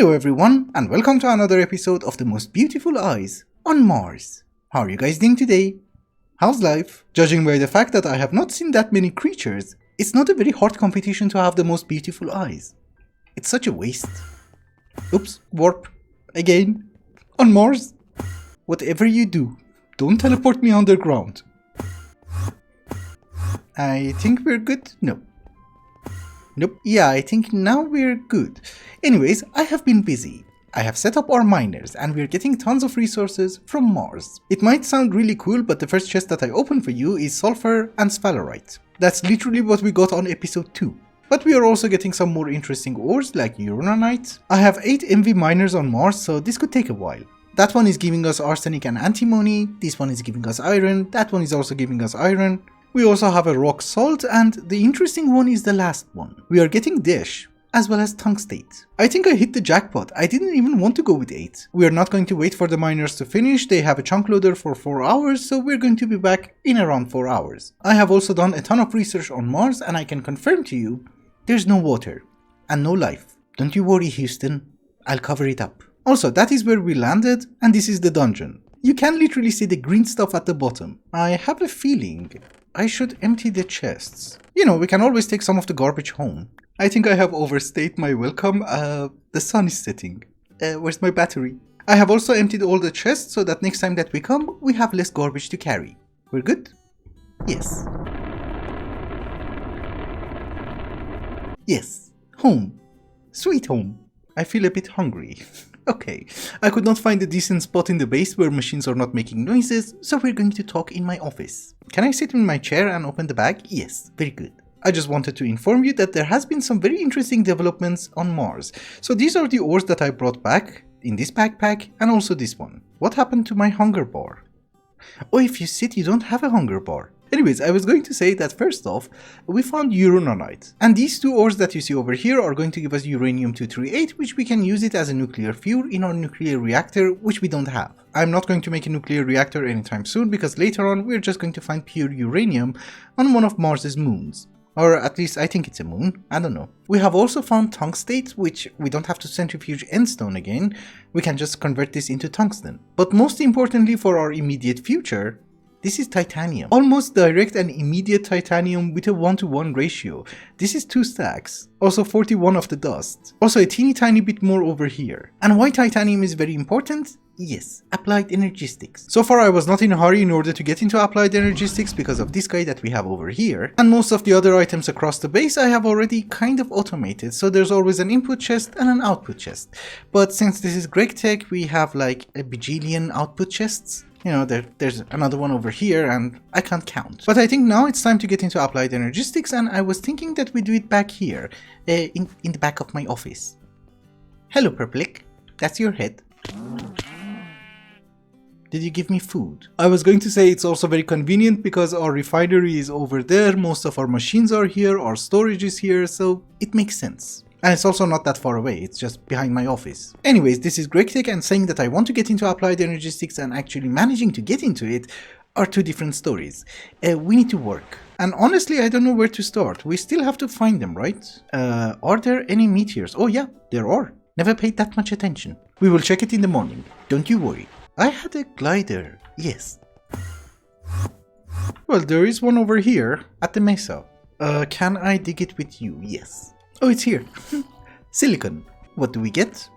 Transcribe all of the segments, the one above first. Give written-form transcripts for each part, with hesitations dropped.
Hello everyone, and welcome to another episode of The Most Beautiful Eyes on Mars. How are you guys doing today? How's life? Judging by the fact that I have not seen that many creatures, it's not a very hard competition to have the most beautiful eyes. It's such a waste. Oops, warp. Again. On Mars. Whatever you do, don't teleport me underground. I think we're good? No. Nope. Yeah, I think now we're good. Anyways, I have been busy. I have set up our miners and we're getting tons of resources from Mars. It might sound really cool, but the first chest that I opened for you is sulfur and sphalerite. That's literally what we got on episode 2. But we are also getting some more interesting ores like uranite. I have 8 MV miners on Mars, so this could take a while. That one is giving us arsenic and antimony, this one is giving us iron, that one is also giving us iron. We also have a rock salt, and the interesting one is the last one. We are getting dish, as well as tungstate. I think I hit the jackpot. I didn't even want to go with 8. We are not going to wait for the miners to finish. They have a chunk loader for 4 hours, so we're going to be back in around 4 hours. I have also done a ton of research on Mars, and I can confirm to you, there's no water and no life. Don't you worry, Houston. I'll cover it up. Also, that is where we landed, and this is the dungeon. You can literally see the green stuff at the bottom. I have a feeling I should empty the chests. You know, we can always take some of the garbage home. I think I have overstayed my welcome. The sun is setting. Where's my battery? I have also emptied all the chests so that next time that we come, we have less garbage to carry. We're good? Yes. Yes. Home. Sweet home. I feel a bit hungry. Okay, I could not find a decent spot in the base where machines are not making noises, so we're going to talk in my office. Can I sit in my chair and open the bag? Yes, very good. I just wanted to inform you that there has been some very interesting developments on Mars. So these are the ores that I brought back in this backpack and also this one. What happened to my hunger bar? Oh, if you sit, you don't have a hunger bar. Anyways, I was going to say that first off, we found uranite. And these 2 ores that you see over here are going to give us uranium-238, which we can use it as a nuclear fuel in our nuclear reactor, which we don't have. I'm not going to make a nuclear reactor anytime soon, because later on we're just going to find pure uranium on one of Mars's moons. Or at least I think it's a moon, I don't know. We have also found tungstate, which we don't have to centrifuge endstone again, we can just convert this into tungsten. But most importantly for our immediate future, this is titanium. Almost direct and immediate titanium with a 1-to-1 ratio. This is 2 stacks. Also 41 of the dust. Also a teeny tiny bit more over here. And why titanium is very important? Yes, applied energistics. So far I was not in a hurry in order to get into applied energistics because of this guy that we have over here. And most of the other items across the base I have already kind of automated, so there's always an input chest and an output chest. But since this is GregTech, we have like a bajillion output chests. You know, there's another one over here and I can't count. But I think now it's time to get into applied energistics, and I was thinking that we do it back here, in the back of my office. Hello, Purplick. That's your head. Did you give me food? I was going to say it's also very convenient because our refinery is over there, most of our machines are here, our storage is here, so it makes sense. And it's also not that far away, it's just behind my office. Anyways, this is GregTech, and saying that I want to get into applied energistics and actually managing to get into it are 2 different stories. We need to work. And honestly, I don't know where to start. We still have to find them, right? Are there any meteors? Oh yeah, there are. Never paid that much attention. We will check it in the morning, don't you worry. I had a glider, yes. Well, there is one over here at the mesa. Can I dig it with you? Yes. Oh, it's here. Silicon. What do we get?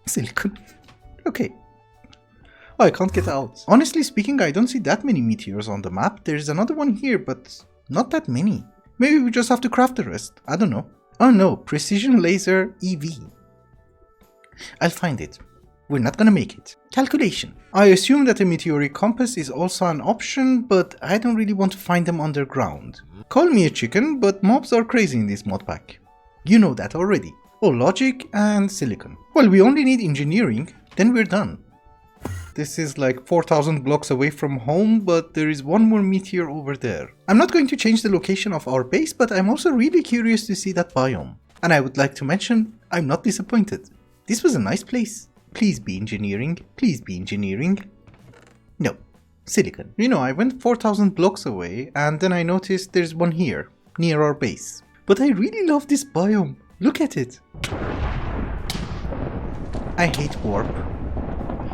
Silicon. Okay. Oh, I can't get out. Honestly speaking, I don't see that many meteors on the map. There's another one here, but not that many. Maybe we just have to craft the rest. I don't know. Oh no, precision laser EV. I'll find it. We're not gonna make it. Calculation. I assume that a meteoric compass is also an option, but I don't really want to find them underground. Call me a chicken, but mobs are crazy in this mod pack. You know that already. Oh, logic and silicon. Well, we only need engineering, then we're done. This is like 4,000 blocks away from home, but there is one more meteor over there. I'm not going to change the location of our base, but I'm also really curious to see that biome. And I would like to mention, I'm not disappointed. This was a nice place. Please be engineering. Please be engineering. No. Silicon. You know, I went 4,000 blocks away, and then I noticed there's one here, near our base. But I really love this biome. Look at it. I hate warp.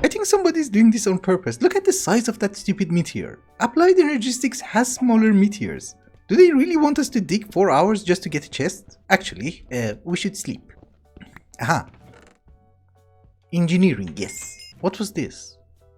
I think somebody's doing this on purpose. Look at the size of that stupid meteor. Applied Energistics has smaller meteors. Do they really want us to dig 4 hours just to get a chest? Actually, we should sleep. Aha. Engineering, yes. What was this?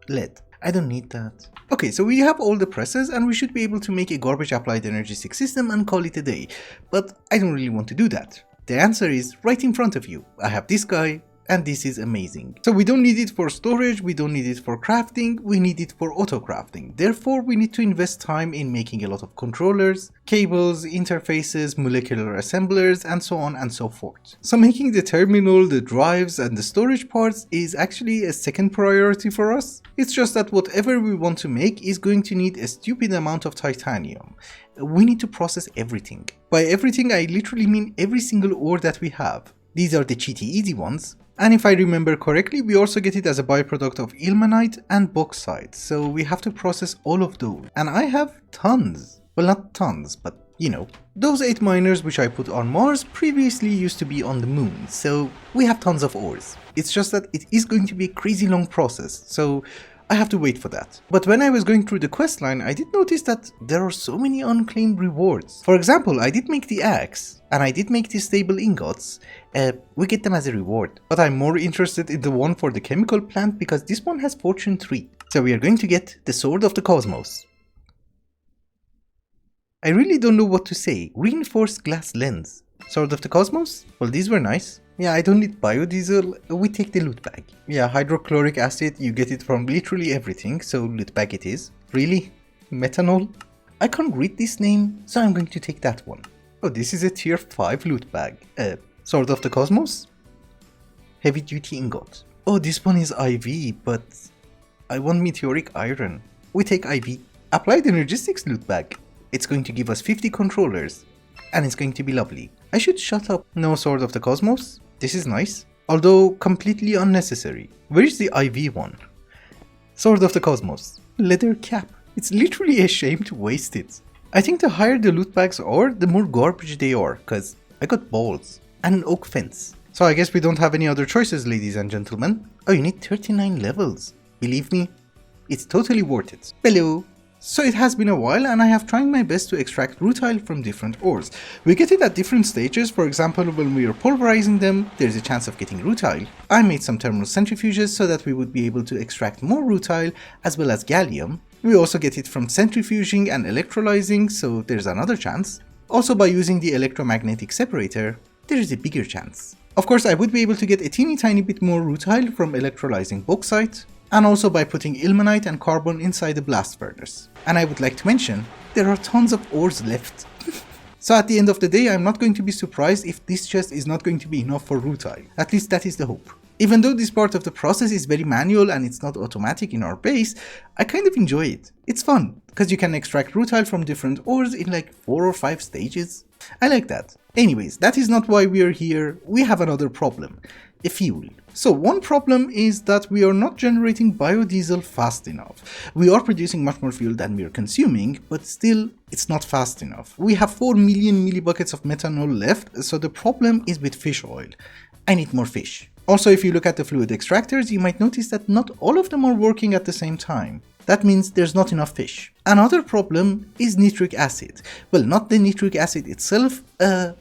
Lead. I don't need that. Okay, so we have all the presses and we should be able to make a garbage applied energistic system and call it a day. But I don't really want to do that. The answer is right in front of you. I have this guy, and this is amazing. So we don't need it for storage, we don't need it for crafting, we need it for auto crafting. Therefore, we need to invest time in making a lot of controllers, cables, interfaces, molecular assemblers, and so on and so forth. So making the terminal, the drives, and the storage parts is actually a second priority for us. It's just that whatever we want to make is going to need a stupid amount of titanium. We need to process everything. By everything, I literally mean every single ore that we have. These are the cheaty easy ones. And if I remember correctly, we also get it as a byproduct of ilmenite and bauxite, so we have to process all of those. And I have tons. Well, not tons, but you know. Those 8 miners which I put on Mars previously used to be on the moon, so we have tons of ores. It's just that it is going to be a crazy long process, so I have to wait for that. But when I was going through the questline, I did notice that there are so many unclaimed rewards. For example, I did make the axe, and I did make the stable ingots. We get them as a reward. But I'm more interested in the one for the chemical plant because this one has fortune 3. So we are going to get the sword of the cosmos. I really don't know what to say. Reinforced glass lens. Sword of the cosmos? Well, these were nice. Yeah, I don't need biodiesel, we take the loot bag. Yeah, hydrochloric acid, you get it from literally everything, so loot bag it is. Really? Methanol? I can't read this name, so I'm going to take that one. Oh, this is a tier 5 loot bag. Sword of the Cosmos? Heavy duty ingot. Oh, this one is IV, but I want meteoric iron. We take IV. Applied Energistics loot bag. It's going to give us 50 controllers. And it's going to be lovely. I should shut up. No Sword of the Cosmos. This is nice, although completely unnecessary. Where is the IV one? Sword of the Cosmos. Leather cap. It's literally a shame to waste it. I think the higher the loot bags are, the more garbage they are, cause I got balls. And an oak fence. So I guess we don't have any other choices, ladies and gentlemen. Oh, you need 39 levels. Believe me, it's totally worth it. Hello. So it has been a while and I have tried my best to extract rutile from different ores. We get it at different stages. For example, when we are pulverizing them, there's a chance of getting rutile. I made some thermal centrifuges so that we would be able to extract more rutile as well as gallium. We also get it from centrifuging and electrolyzing, so there's another chance. Also by using the electromagnetic separator, there is a bigger chance. Of course, I would be able to get a teeny tiny bit more rutile from electrolyzing bauxite, and also by putting ilmenite and carbon inside the blast furnace. And I would like to mention, there are tons of ores left. So at the end of the day, I'm not going to be surprised if this chest is not going to be enough for rutile. At least that is the hope. Even though this part of the process is very manual and it's not automatic in our base, I kind of enjoy it. It's fun, because you can extract rutile from different ores in like 4 or 5 stages. I like that. Anyways, that is not why we are here. We have another problem. A fuel. So one problem is that we are not generating biodiesel fast enough. We are producing much more fuel than we are consuming, but still it's not fast enough. We have 4 million millibuckets of methanol left, so the problem is with fish oil. I need more fish. Also, if you look at the fluid extractors, you might notice that not all of them are working at the same time. That means there's not enough fish. Another problem is nitric acid. Well, not the nitric acid itself,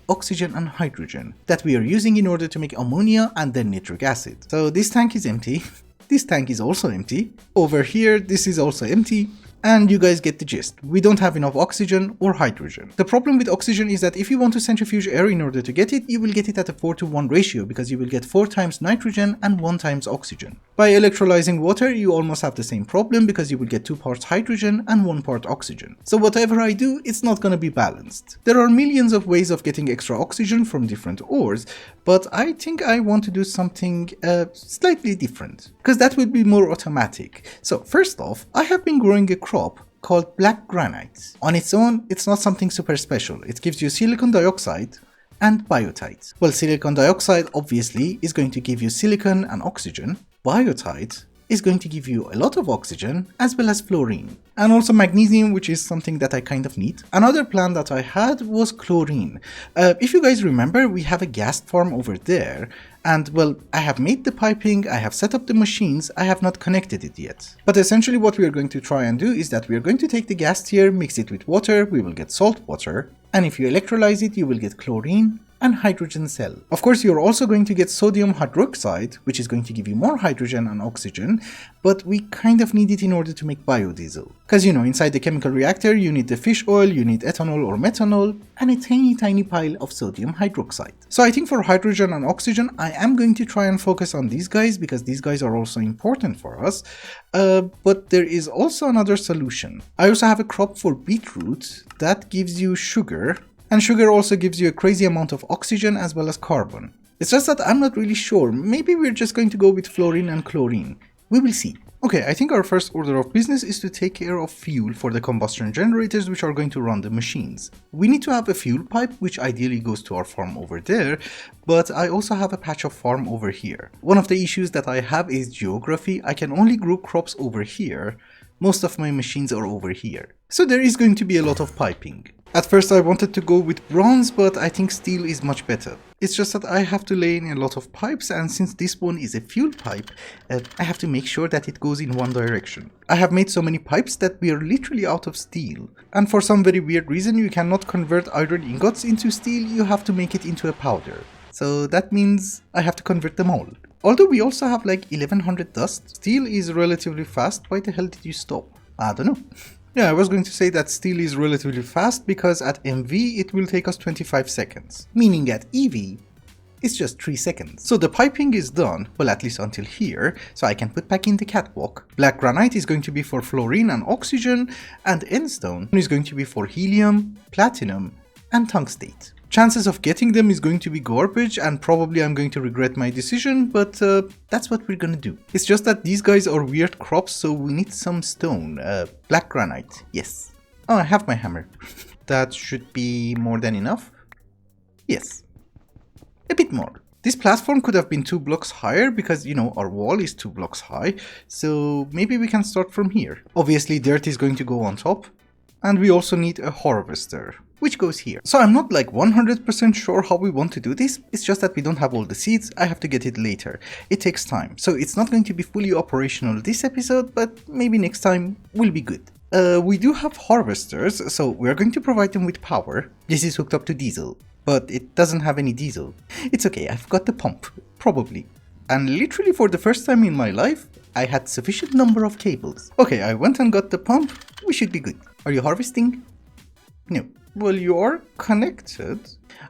oxygen and hydrogen that we are using in order to make ammonia and then nitric acid. So this tank is empty. This tank is also empty. Over here, this is also empty. And you guys get the gist. We don't have enough oxygen or hydrogen. The problem with oxygen is that if you want to centrifuge air in order to get it, you will get it at a 4:1 ratio because you will get 4 times nitrogen and 1 times oxygen. By electrolyzing water, you almost have the same problem because you will get 2 parts hydrogen and 1 part oxygen. So whatever I do, it's not gonna be balanced. There are millions of ways of getting extra oxygen from different ores, but I think I want to do something slightly different, because that would be more automatic. So first off, I have been growing a crop called black granite. On its own, it's not something super special. It gives you silicon dioxide and biotite. Well, silicon dioxide obviously is going to give you silicon and oxygen. Biotite is going to give you a lot of oxygen as well as fluorine. And also magnesium, which is something that I kind of need. Another plan that I had was chlorine. If you guys remember, we have a gas farm over there. And well, I have made the piping, I have set up the machines, I have not connected it yet. But essentially what we are going to try and do is that we are going to take the gas tier, mix it with water, we will get salt water. And if you electrolyze it, you will get chlorine and hydrogen cell. Of course, you're also going to get sodium hydroxide, which is going to give you more hydrogen and oxygen, but we kind of need it in order to make biodiesel. Because you know, inside the chemical reactor, you need the fish oil, you need ethanol or methanol, and a tiny pile of sodium hydroxide. So I think for hydrogen and oxygen, I am going to try and focus on these guys, because these guys are also important for us. But there is also another solution. I also have a crop for beetroot that gives you sugar, and sugar also gives you a crazy amount of oxygen as well as carbon. It's just that I'm not really sure. Maybe we're just going to go with fluorine and chlorine. We will see. Okay, I think our first order of business is to take care of fuel for the combustion generators which are going to run the machines. We need to have a fuel pipe which ideally goes to our farm over there, but I also have a patch of farm over here. One of the issues that I have is geography. I can only grow crops over here. Most of my machines are over here. So there is going to be a lot of piping. At first I wanted to go with bronze, but I think steel is much better. It's just that I have to lay in a lot of pipes, and since this one is a fuel pipe, I have to make sure that it goes in one direction. I have made so many pipes that we are literally out of steel. And for some very weird reason you cannot convert iron ingots into steel, you have to make it into a powder. So that means I have to convert them all. Although we also have like 1100 dust, steel is relatively fast. Why the hell did you stop? I don't know. Yeah, I was going to say that steel is relatively fast because at MV it will take us 25 seconds, meaning at EV it's just 3 seconds. So the piping is done, well at least until here, so I can put back in the catwalk. Black granite is going to be for fluorine and oxygen, and endstone is going to be for helium, platinum and tungstate. Chances of getting them is going to be garbage, and probably I'm going to regret my decision, but that's what we're gonna do. It's just that these guys are weird crops, so we need some stone. Black granite, yes. Oh, I have my hammer. That should be more than enough. Yes. A bit more. This platform could have been 2 blocks higher because, you know, our wall is 2 blocks high, so maybe we can start from here. Obviously dirt is going to go on top, and we also need a harvester, which goes here. So I'm not like 100% sure how we want to do this. It's just that we don't have all the seeds. I have to get it later. It takes time. So it's not going to be fully operational this episode, but maybe next time will be good. We do have harvesters, so we're going to provide them with power. This is hooked up to diesel, but it doesn't have any diesel. It's okay, I've got the pump, probably. And literally for the first time in my life, I had sufficient number of cables. Okay, I went and got the pump. We should be good. Are you harvesting? No. Well, you are connected.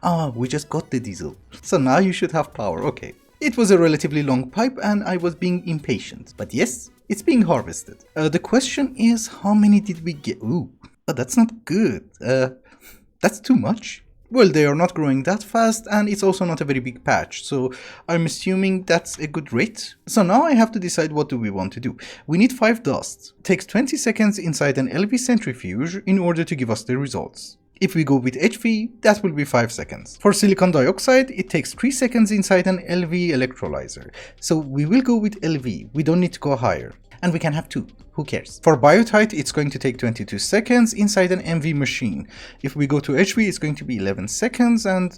Ah, we just got the diesel. So now you should have power, okay. It was a relatively long pipe and I was being impatient. But yes, it's being harvested. The question is, how many did we get? Ooh, oh, that's not good. That's too much. Well, they are not growing that fast, and it's also not a very big patch, so I'm assuming that's a good rate. So now I have to decide what do we want to do. We need 5 dust. It takes 20 seconds inside an LV centrifuge in order to give us the results. If we go with HV, that will be 5 seconds. For silicon dioxide, it takes 3 seconds inside an LV electrolyzer. So we will go with LV, we don't need to go higher. And we can have 2, who cares? For biotite, it's going to take 22 seconds inside an MV machine. If we go to HV, it's going to be 11 seconds, and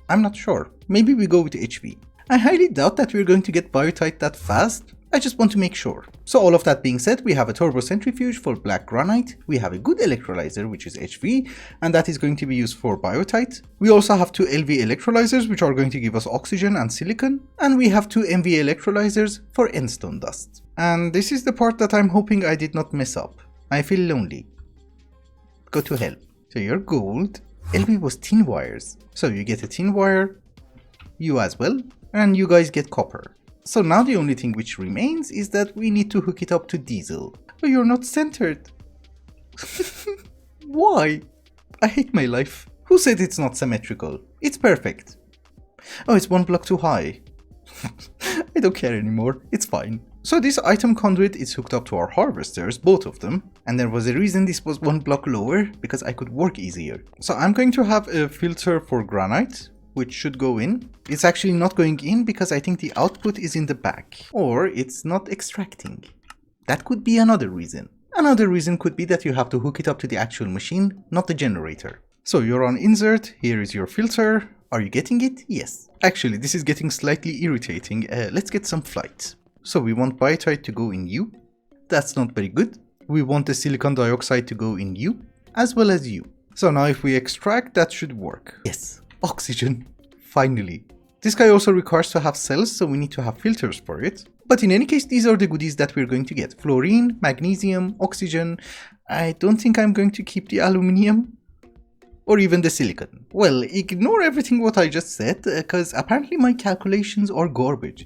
I'm not sure. Maybe we go with HV. I highly doubt that we're going to get biotite that fast. I just want to make sure. So all of that being said, we have a turbo centrifuge for black granite, we have a good electrolyzer which is HV, and that is going to be used for biotite. We also have 2 LV electrolyzers which are going to give us oxygen and silicon, and we have 2 MV electrolyzers for endstone dust. And this is the part that I'm hoping I did not mess up. I feel lonely. Go to hell. So your gold, LV was tin wires. So you get a tin wire, you as well, and you guys get copper. So now the only thing which remains is that we need to hook it up to diesel. But you're not centered. Why? I hate my life. Who said it's not symmetrical? It's perfect. Oh, it's 1 block too high. I don't care anymore, it's fine. So this item conduit is hooked up to our harvesters, both of them, and there was a reason this was 1 block lower, because I could work easier. So I'm going to have a filter for granite, which should go in. It's actually not going in because I think the output is in the back, or it's not extracting. That could be another reason. Another reason could be that you have to hook it up to the actual machine, not the generator. So you're on insert, here is your filter. Are you getting it? Yes. Actually, this is getting slightly irritating. Let's get some flight. So we want biotite to go in U. That's not very good. We want the silicon dioxide to go in U, as well as U. So now if we extract, that should work. Yes, oxygen. Finally. This guy also requires to have cells, so we need to have filters for it. But in any case, these are the goodies that we're going to get. Fluorine, magnesium, oxygen. I don't think I'm going to keep the aluminium. Or even the silicon. Well, ignore everything what I just said, because apparently my calculations are garbage.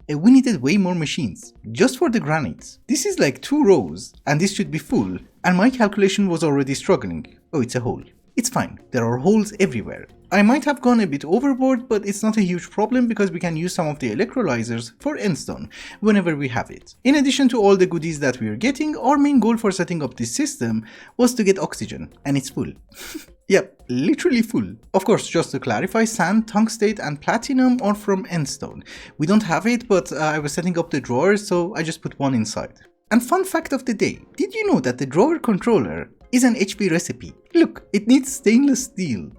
We needed way more machines, just for the granites. This is like 2 rows, and this should be full, and my calculation was already struggling. Oh, it's a hole. It's fine, there are holes everywhere. I might have gone a bit overboard, but it's not a huge problem because we can use some of the electrolyzers for endstone whenever we have it. In addition to all the goodies that we are getting, our main goal for setting up this system was to get oxygen, and it's full. Yep, literally full. Of course, just to clarify, sand, tungstate and platinum are from endstone. We don't have it, but I was setting up the drawer, so I just put one inside. And fun fact of the day, did you know that the drawer controller is an HP recipe? Look, it needs stainless steel.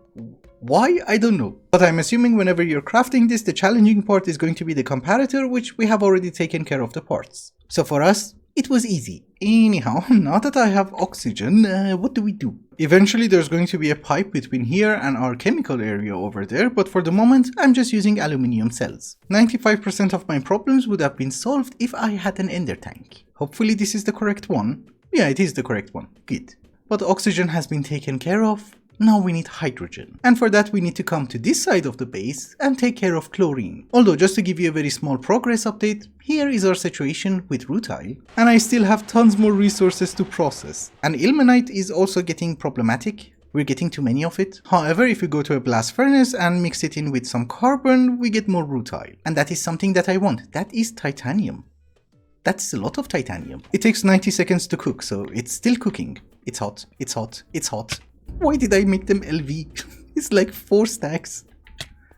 Why? I don't know. But I'm assuming whenever you're crafting this, the challenging part is going to be the comparator, which we have already taken care of the parts. So for us, it was easy. Anyhow, now that I have oxygen, what do we do? Eventually there's going to be a pipe between here and our chemical area over there, but for the moment I'm just using aluminium cells. 95% of my problems would have been solved if I had an ender tank. Hopefully this is the correct one. Yeah, it is the correct one. Good. But oxygen has been taken care of. Now we need hydrogen. And for that we need to come to this side of the base and take care of chlorine. Although just to give you a very small progress update, here is our situation with rutile. And I still have tons more resources to process. And ilmenite is also getting problematic. We're getting too many of it. However, if we go to a blast furnace and mix it in with some carbon, we get more rutile. And that is something that I want. That is titanium. That's a lot of titanium. It takes 90 seconds to cook, so it's still cooking. It's hot, it's hot, it's hot. Why did I make them LV? It's like 4 stacks.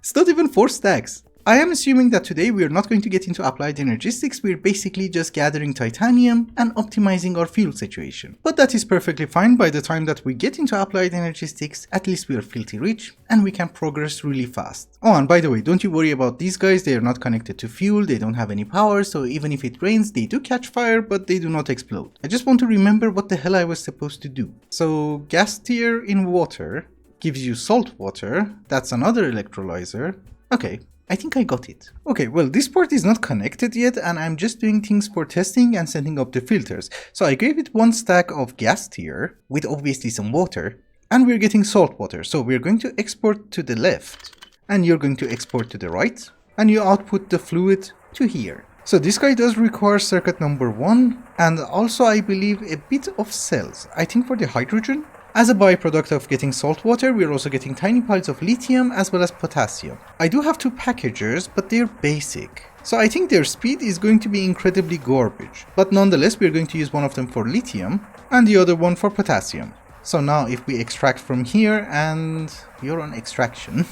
It's not even 4 stacks. I am assuming that today we are not going to get into applied energistics, we're basically just gathering titanium and optimizing our fuel situation. But that is perfectly fine. By the time that we get into applied energistics, at least we are filthy rich and we can progress really fast. Oh, and by the way, don't you worry about these guys, they are not connected to fuel, they don't have any power, so even if it rains, they do catch fire, but they do not explode. I just want to remember what the hell I was supposed to do. So gas tier in water gives you salt water, that's another electrolyzer. Okay. I think I got it. Okay, well this part is not connected yet and I'm just doing things for testing and setting up the filters. So I gave it 1 stack of gas tier with obviously some water and we're getting salt water. So we're going to export to the left and you're going to export to the right and you output the fluid to here. So this guy does require circuit number 1 and also I believe a bit of cells. I think for the hydrogen. As a byproduct of getting salt water, we're also getting tiny piles of lithium as well as potassium. I do have 2 packagers, but they're basic. So I think their speed is going to be incredibly garbage. But nonetheless, we're going to use one of them for lithium and the other one for potassium. So now if we extract from here and you're on extraction,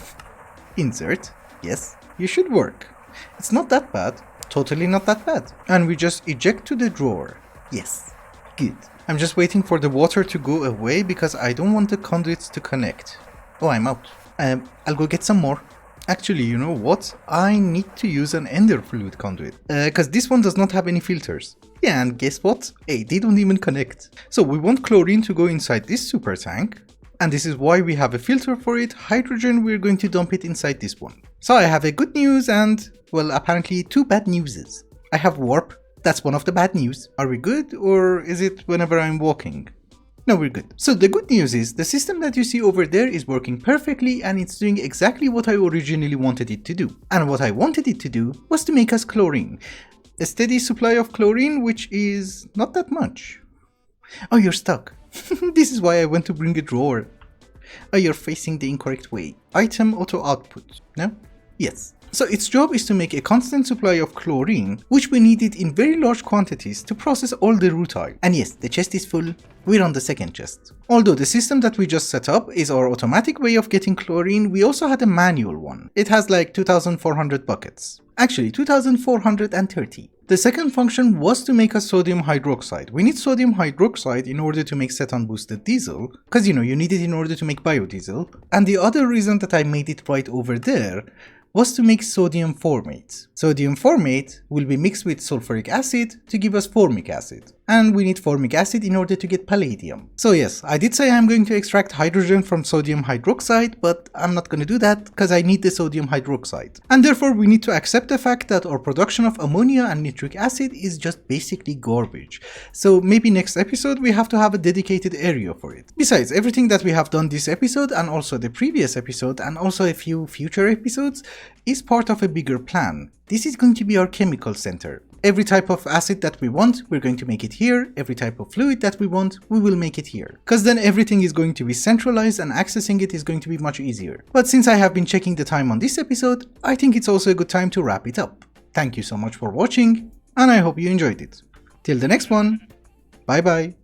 insert, yes, you should work. It's not that bad, totally not that bad. And we just eject to the drawer. Yes, good. I'm just waiting for the water to go away because I don't want the conduits to connect. Oh, I'm out. I'll go get some more. Actually, you know what? I need to use an ender fluid conduit. Because this one does not have any filters. Yeah, and guess what? Hey, they don't even connect. So we want chlorine to go inside this super tank. And this is why we have a filter for it. Hydrogen, we're going to dump it inside this one. So I have a good news and, well, apparently 2 bad newses. I have warp. That's one of the bad news. Are we good or is it whenever I'm walking? No, we're good. So the good news is the system that you see over there is working perfectly and it's doing exactly what I originally wanted it to do. And what I wanted it to do was to make us chlorine. A steady supply of chlorine, which is not that much. Oh, you're stuck. This is why I went to bring a drawer. Oh, you're facing the incorrect way. Item auto output. No? Yes. So its job is to make a constant supply of chlorine, which we needed in very large quantities to process all the rutile. And yes, the chest is full, we're on the second chest. Although the system that we just set up is our automatic way of getting chlorine, we also had a manual one. It has like 2400 buckets. Actually, 2430. The second function was to make a sodium hydroxide. We need sodium hydroxide in order to make ceton boosted diesel, because you need it in order to make biodiesel. And the other reason that I made it right over there was to make sodium formate. Sodium formate will be mixed with sulfuric acid to give us formic acid. And we need formic acid in order to get palladium. So yes, I did say I'm going to extract hydrogen from sodium hydroxide, but I'm not going to do that because I need the sodium hydroxide. And therefore we need to accept the fact that our production of ammonia and nitric acid is just basically garbage. So maybe next episode we have to have a dedicated area for it. Besides, everything that we have done this episode and also the previous episode and also a few future episodes is part of a bigger plan. This is going to be our chemical center. Every type of acid that we want, we're going to make it here. Every type of fluid that we want, we will make it here. Because then everything is going to be centralized and accessing it is going to be much easier. But since I have been checking the time on this episode, I think it's also a good time to wrap it up. Thank you so much for watching, and I hope you enjoyed it. Till the next one, bye bye.